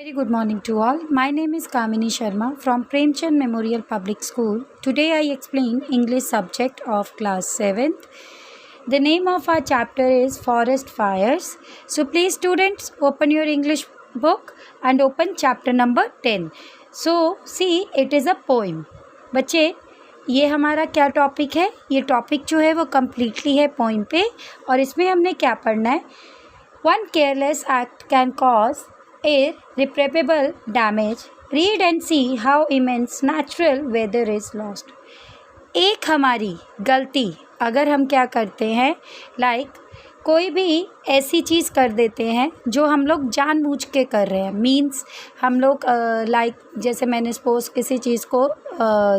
Very good morning to all. My name is Kamini Sharma from Premchand Memorial Public School. Today I explain English subject of class 7th. The name of our chapter is Forest Fires. So please students open your English book and open chapter number 10. So see it is a poem. बच्चे ये हमारा क्या topic है? ये topic जो है वो completely है पोइम पे और इसमें हमने क्या पढ़ना है. One careless act can cause irreparable damage. Read and see how immense natural weather is lost. एक हमारी गलती अगर हम क्या करते हैं कोई भी ऐसी चीज़ कर देते हैं जो हम लोग जानबूझ के कर रहे हैं. मीन्स हम लोग जैसे मैंने सपोज किसी चीज़ को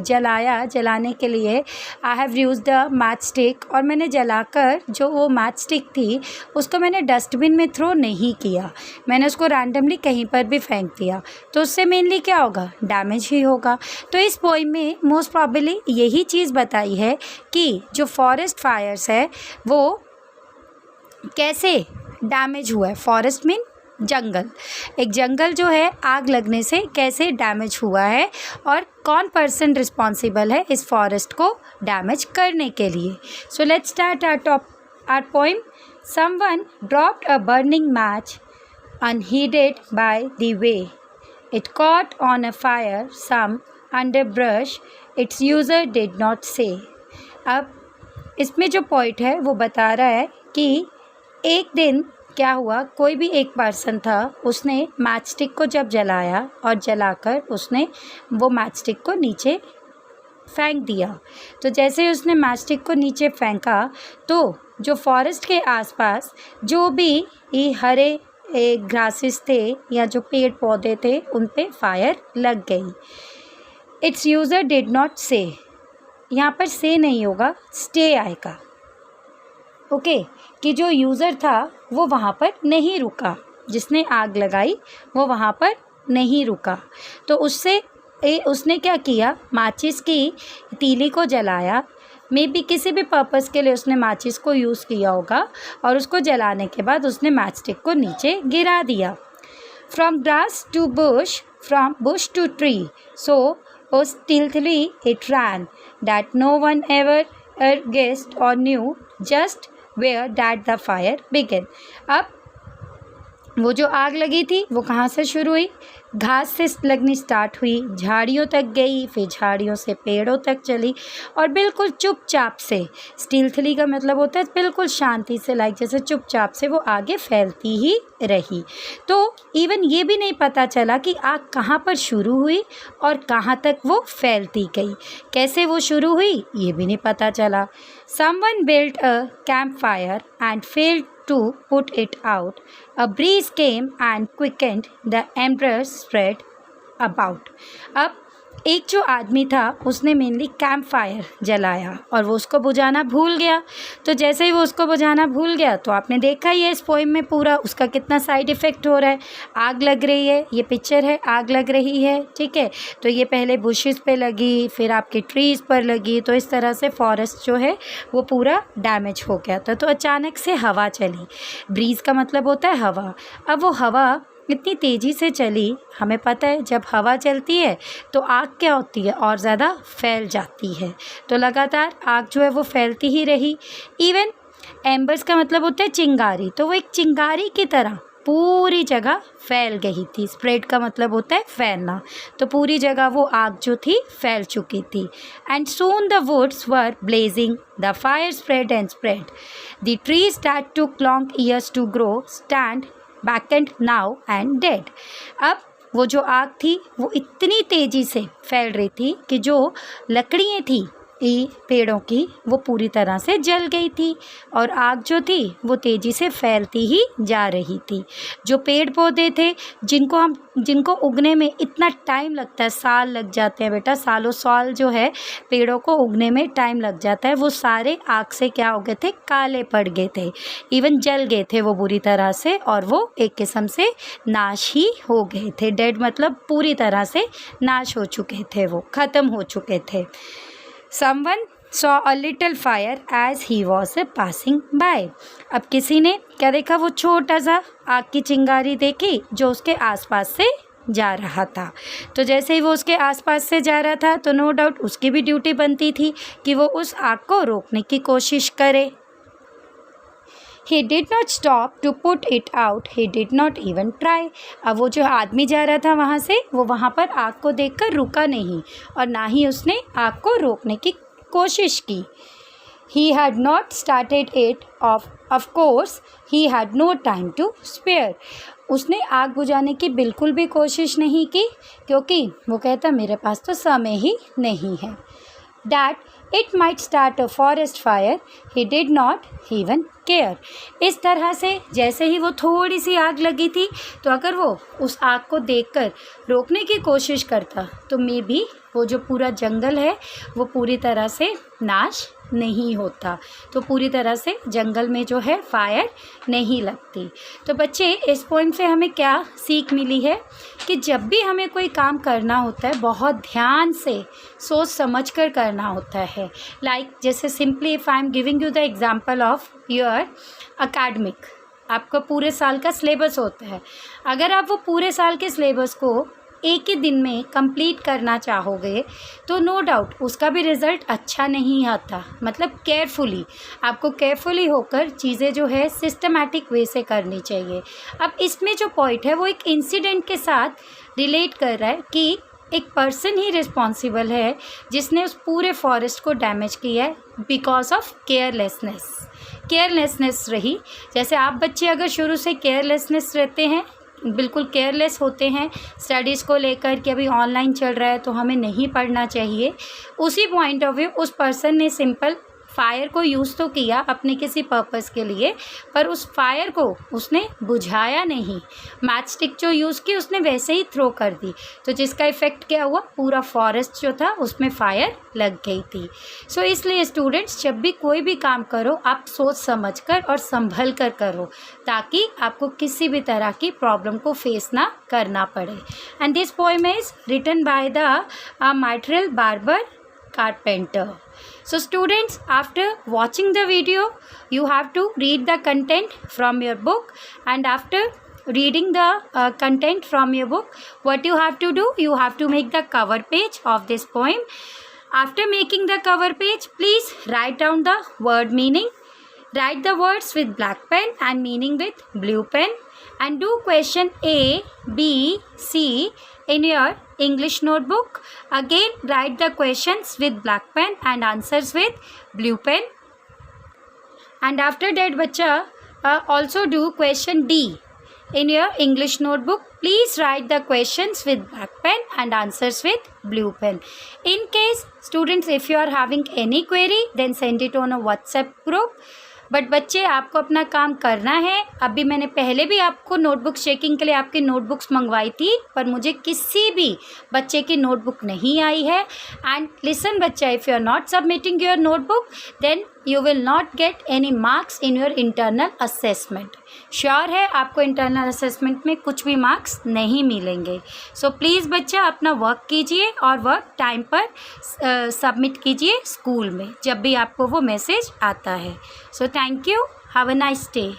जलाने के लिए I have use the match stick और मैंने जलाकर जो वो मैच स्टिक थी उसको मैंने डस्टबिन में थ्रो नहीं किया, मैंने उसको रैंडमली कहीं पर भी फेंक दिया, तो उससे मेनली क्या होगा? डैमेज ही होगा. तो इस पोइम में मोस्ट प्रॉबेबली यही चीज़ बताई है कि जो फॉरेस्ट फायर्स है वो कैसे डैमेज हुआ है. फॉरेस्ट मीन जंगल. एक जंगल जो है आग लगने से कैसे डैमेज हुआ है और कौन पर्सन रिस्पॉन्सिबल है इस फॉरेस्ट को डैमेज करने के लिए. So let's start our poem. Someone dropped a burning match unheeded by the way. It caught on a fire some underbrush its user did not say. अब इसमें जो पॉइंट है वो बता रहा है कि एक दिन क्या हुआ, कोई भी एक पर्सन था, उसने मैच स्टिक को जब जलाया और जलाकर उसने वो मैच स्टिक को नीचे फेंक दिया. तो जैसे उसने मैच स्टिक को नीचे फेंका तो जो फॉरेस्ट के आसपास जो भी हरे ग्रासेस थे या जो पेड़ पौधे थे उन पे फायर लग गई. इट्स यूज़र डिड नॉट से, यहाँ पर से नहीं होगा, स्टे आएगा. ओके कि जो यूज़र था वो वहाँ पर नहीं रुका, जिसने आग लगाई वो वहाँ पर नहीं रुका. तो उसने क्या किया, माचिस की तीली को जलाया. मे बी किसी भी पर्पस के लिए उसने माचिस को यूज़ किया होगा और उसको जलाने के बाद उसने मैच स्टिक को नीचे गिरा दिया. From grass to bush, from bush to tree, so stealthily it ran that no one ever guessed or knew just where that the fire began. अब वो जो आग लगी थी वो कहाँ से शुरू हुई? घास से लगनी स्टार्ट हुई, झाड़ियों तक गई, फिर झाड़ियों से पेड़ों तक चली और बिल्कुल चुपचाप से, स्टील्थली का मतलब होता है बिल्कुल शांति से, जैसे चुपचाप से वो आगे फैलती ही रही. तो इवन ये भी नहीं पता चला कि आग कहाँ पर शुरू हुई और कहाँ तक वो फैलती गई. कैसे वो शुरू हुई ये भी नहीं पता चला. Someone built a campfire and failed to put it out. A breeze came and quickened the embers spread about. अब एक जो आदमी था उसने मेनली कैंप फायर जलाया और वो उसको बुझाना भूल गया. तो जैसे ही वो उसको बुझाना भूल गया तो आपने देखा ही है इस पोइम में पूरा उसका कितना साइड इफ़ेक्ट हो रहा है. आग लग रही है, ये पिक्चर है, आग लग रही है, ठीक है. तो ये पहले बुशेस पे लगी, फिर आपके ट्रीज़ पर लगी, तो इस तरह से फॉरेस्ट जो है वो पूरा डैमेज हो गया था. तो अचानक से हवा चली. ब्रीज़ का मतलब होता है हवा. अब वो हवा इतनी तेज़ी से चली, हमें पता है जब हवा चलती है तो आग क्या होती है और ज़्यादा फैल जाती है. तो लगातार आग जो है वो फैलती ही रही. इवन एम्बर्स का मतलब होता है चिंगारी, तो वो एक चिंगारी की तरह पूरी जगह फैल गई थी. स्प्रेड का मतलब होता है फैलना, तो पूरी जगह वो आग जो थी फैल चुकी थी. And soon the woods were blazing, the fire spread and spread, the trees that took long years to grow stand blackened now and dead. अब वो जो आग थी वो इतनी तेज़ी से फैल रही थी कि जो लकड़ियाँ थी पेड़ों की वो पूरी तरह से जल गई थी और आग जो थी वो तेज़ी से फैलती ही जा रही थी. जो पेड़ पौधे थे जिनको उगने में इतना टाइम लगता है, साल लग जाते हैं बेटा, सालों साल जो है पेड़ों को उगने में टाइम लग जाता है, वो सारे आग से क्या हो गए थे? काले पड़ गए थे, इवन जल गए थे वो बुरी तरह से और वो एक किस्म से नाश ही हो गए थे. डेड मतलब पूरी तरह से नाश हो चुके थे, वो ख़त्म हो चुके थे. Someone saw a little fire as he was passing by. अब किसी ने क्या देखा? वो छोटा सा आग की चिंगारी देखी जो उसके आसपास से जा रहा था। तो जैसे ही वो उसके आसपास से जा रहा था तो नो डाउट उसकी भी ड्यूटी बनती थी कि वो उस आग को रोकने की कोशिश करे। He did not stop to put it out. He did not even try. अब वो जो आदमी जा रहा था वहाँ से, वो वहाँ पर आग को देखकर रुका नहीं और ना ही उसने आग को रोकने की कोशिश की। He had not started it off. Of course, he had no time to spare. उसने आग बुझाने की बिल्कुल भी कोशिश नहीं की क्योंकि वो कहता मेरे पास तो समय ही नहीं है। That it might start a forest fire, he did not even care. इस तरह से जैसे ही वो थोड़ी सी आग लगी थी तो अगर वो उस आग को देखकर रोकने की कोशिश करता तो मे बी वो जो पूरा जंगल है वो पूरी तरह से नाश नहीं होता, तो पूरी तरह से जंगल में जो है फायर नहीं लगती। तो बच्चे इस पोएम से हमें क्या सीख मिली है कि जब भी हमें कोई काम करना होता है बहुत ध्यान से सोच समझ कर करना होता है। लाइक जैसे simply if I am giving you the example of your academic, आपका पूरे साल का सिलेबस होता है। अगर आप वो पूरे साल के सिलेबस को एक ही दिन में कंप्लीट करना चाहोगे तो नो डाउट उसका भी रिज़ल्ट अच्छा नहीं आता। मतलब आपको केयरफुली होकर चीज़ें जो है सिस्टमैटिक वे से करनी चाहिए। अब इसमें जो पॉइंट है वो एक इंसिडेंट के साथ रिलेट कर रहा है कि एक पर्सन ही रिस्पॉन्सिबल है जिसने उस पूरे फॉरेस्ट को डैमेज किया है बिकॉज ऑफ केयरलेसनेस रही। जैसे आप बच्चे अगर शुरू से केयरलेसनेस रहते हैं, बिल्कुल केयरलेस होते हैं स्टडीज़ को लेकर कि अभी ऑनलाइन चल रहा है तो हमें नहीं पढ़ना चाहिए, उसी पॉइंट ऑफ व्यू उस पर्सन ने सिंपल फायर को यूज़ तो किया अपने किसी पर्पस के लिए, पर उस फायर को उसने बुझाया नहीं। मैच स्टिक जो यूज़ की उसने वैसे ही थ्रो कर दी, तो जिसका इफ़ेक्ट क्या हुआ, पूरा फॉरेस्ट जो था उसमें फायर लग गई थी। सो इसलिए स्टूडेंट्स जब भी कोई भी काम करो आप सोच समझ कर और संभल कर करो ताकि आपको किसी भी तरह की प्रॉब्लम को फेस ना करना पड़े। And this poem is written by the Myrtle Barber Carpenter. So students, after watching the video, you have to read the content from your book, and after reading the content from your book, what you have to do, you have to make the cover page of this poem. After making the cover page, please write down the word meaning. Write the words with black pen and meaning with blue pen, and do question A, B, C in your English notebook. Again write the questions with black pen and answers with blue pen. And after that bacha also do question D in your English notebook. Please write the questions with black pen and answers with blue pen. In case students, if you are having any query, then send it on a WhatsApp group. But बच्चे आपको अपना काम करना है। अभी मैंने पहले भी आपको नोटबुक चेकिंग के लिए आपकी नोटबुक्स मंगवाई थी, पर मुझे किसी भी बच्चे की नोटबुक नहीं आई है। एंड लिसन बच्चा, if you are not submitting your notebook then you will not get any marks in your internal assessment. Sure है आपको इंटरनल असेसमेंट में कुछ भी मार्क्स नहीं मिलेंगे। सो प्लीज़ बच्चा अपना वर्क कीजिए और वर्क टाइम पर सबमिट कीजिए स्कूल में जब भी आपको वो मैसेज आता है। So thank you, have a nice day.